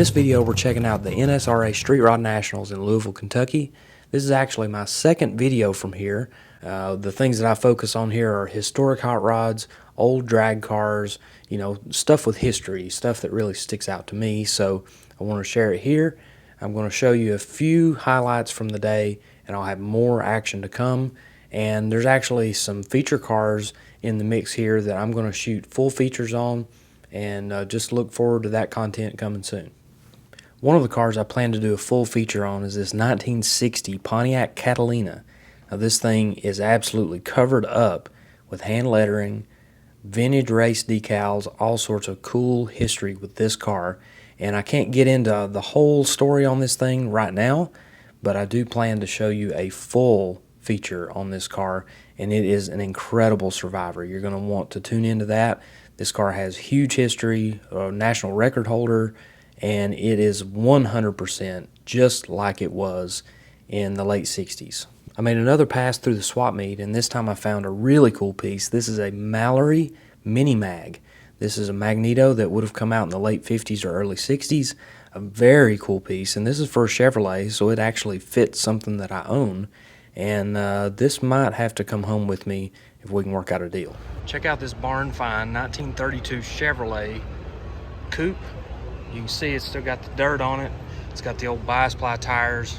this video, we're checking out the NSRA Street Rod Nationals in Louisville, Kentucky. This is actually my second video from here. The things that I focus on here are historic hot rods, old drag cars, you know, stuff with history, stuff that really sticks out to me. So I want to share it here. I'm going to show you a few highlights from the day, and I'll have more action to come. And there's actually some feature cars in the mix here that I'm going to shoot full features on, and just look forward to that content coming soon. One of the cars I plan to do a full feature on is this 1960 Pontiac Catalina. Now this thing is absolutely covered up with hand lettering, vintage race decals, all sorts of cool history with this car. And I can't get into the whole story on this thing right now, but I do plan to show you a full feature on this car, and it is an incredible survivor. You're going to want to tune into that. This car has huge history, a national record holder, and it is 100% just like it was in the late 60s. I made another pass through the swap meet, and this time I found a really cool piece. This is a Mallory Mini Mag. This is a magneto that would have come out in the late 50s or early 60s. A very cool piece, and this is for a Chevrolet, so it actually fits something that I own. And this might have to come home with me if we can work out a deal. Check out this barn find 1932 Chevrolet coupe. You can see it's still got the dirt on it. It's got the old bias ply tires,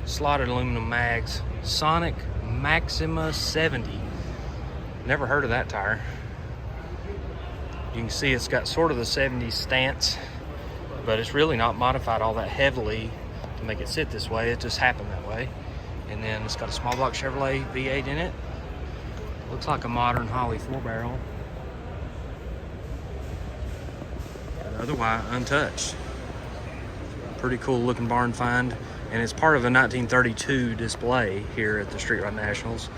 slotted aluminum mags, Sonic Maxima 70. Never heard of that tire. You can see it's got sort of the 70s stance, but it's really not modified all that heavily to make it sit this way. It just happened that way. And then it's got a small block Chevrolet V8 in it. Looks like a modern Holley 4-barrel. But otherwise untouched. Pretty cool looking barn find. And it's part of a 1932 display here at the Street Rod Nationals.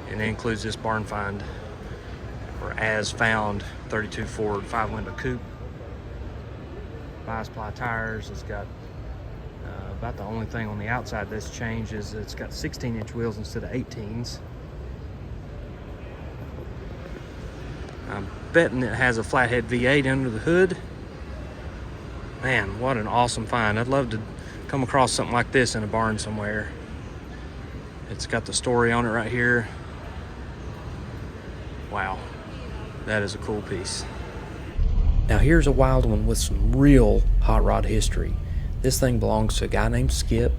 And it includes this barn find, or as found 32 Ford 5-window coupe. Bias ply tires. It's got about the only thing on the outside that's changed is it's got 16-inch wheels instead of 18s. I'm betting it has a flathead V8 under the hood. Man, what an awesome find. I'd love to come across something like this in a barn somewhere. It's got the story on it right here. Wow, that is a cool piece. Now here's a wild one with some real hot rod history. This thing belongs to a guy named Skip,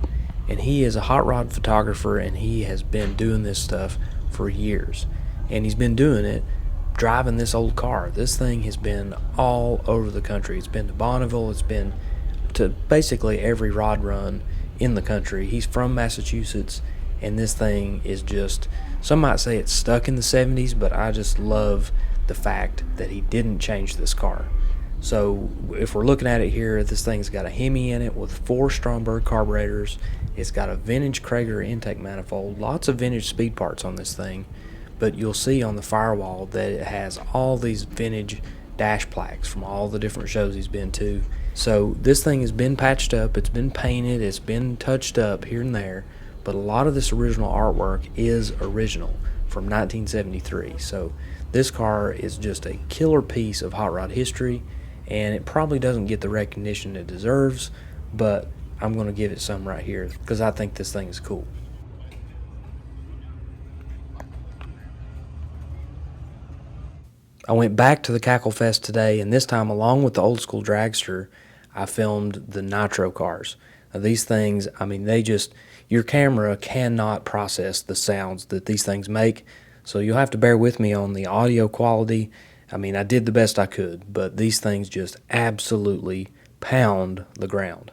and he is a hot rod photographer, and he has been doing this stuff for years. And he's been doing it driving this old car. This thing has been all over the country. It's been to Bonneville. It's been to basically every rod run in the country. He's from Massachusetts, and this thing is just, some might say it's stuck in the 70s, but I just love the fact that he didn't change this car. So if we're looking at it here, this thing's got a HEMI in it with 4 Stromberg carburetors. It's got a vintage Krager intake manifold, lots of vintage speed parts on this thing, but you'll see on the firewall that it has all these vintage dash plaques from all the different shows he's been to. So this thing has been patched up, it's been painted, it's been touched up here and there, but a lot of this original artwork is original from 1973. So this car is just a killer piece of hot rod history, and it probably doesn't get the recognition it deserves, but I'm going to give it some right here because I think this thing is cool. I went back to the Cackle Fest today, and this time, along with the old school dragster, I filmed the nitro cars. Now, these things, I mean, they just, your camera cannot process the sounds that these things make, so you'll have to bear with me on the audio quality. I mean, I did the best I could, but these things just absolutely pound the ground.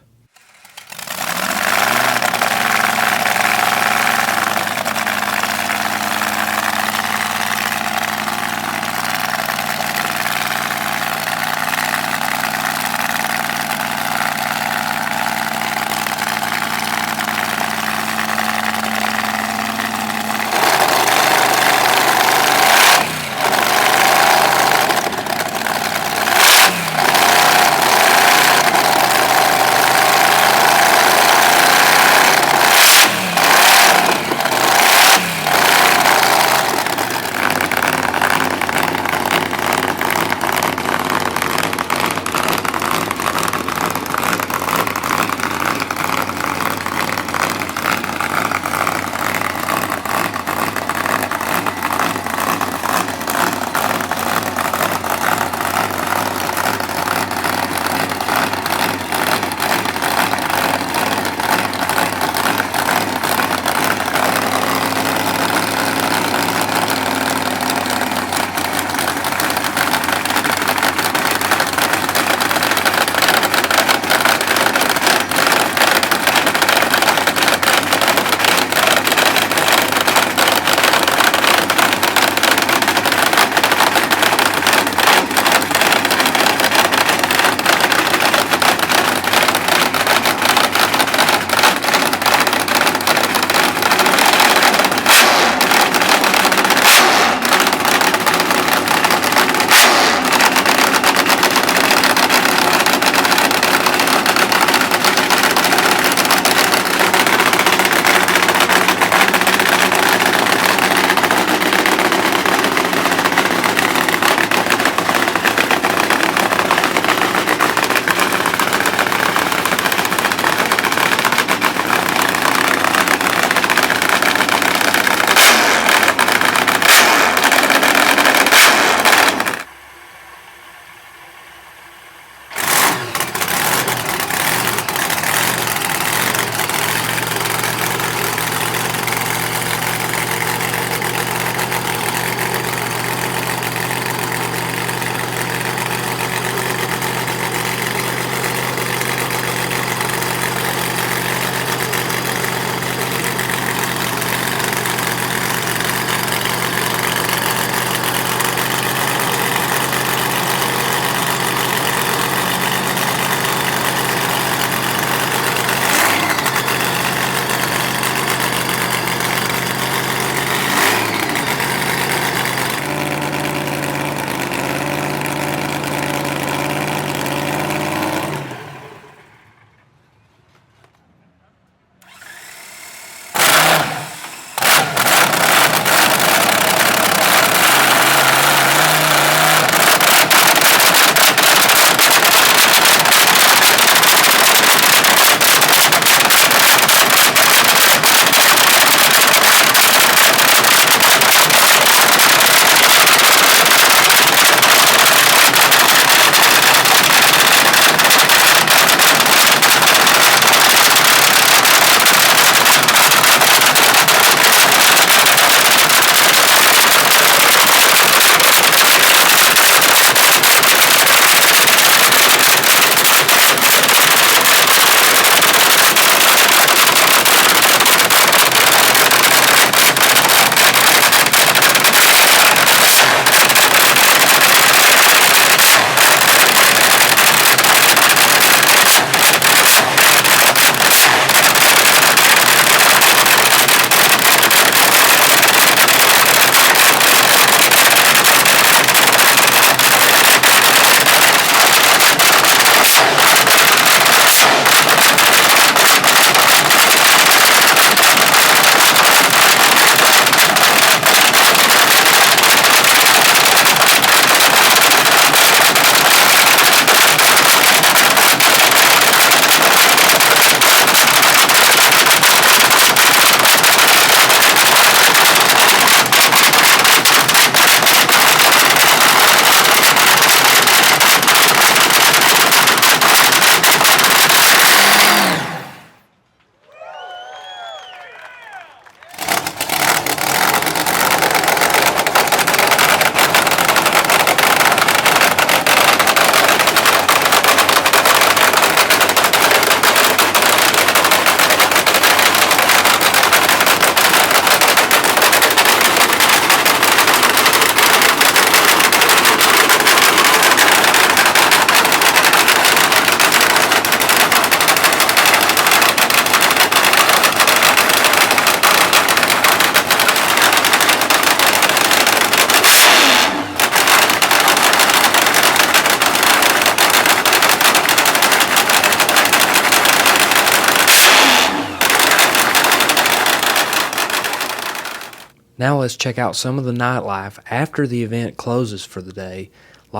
Now let's check out some of the nightlife after the event closes for the day.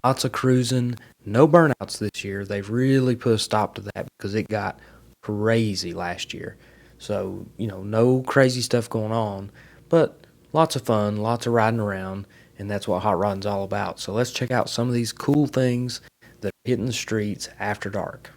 Lots of cruising, no burnouts this year. They've really put a stop to that because it got crazy last year. So, no crazy stuff going on, but lots of fun, lots of riding around, and that's what hot rodding's all about. So let's check out some of these cool things that are hitting the streets after dark.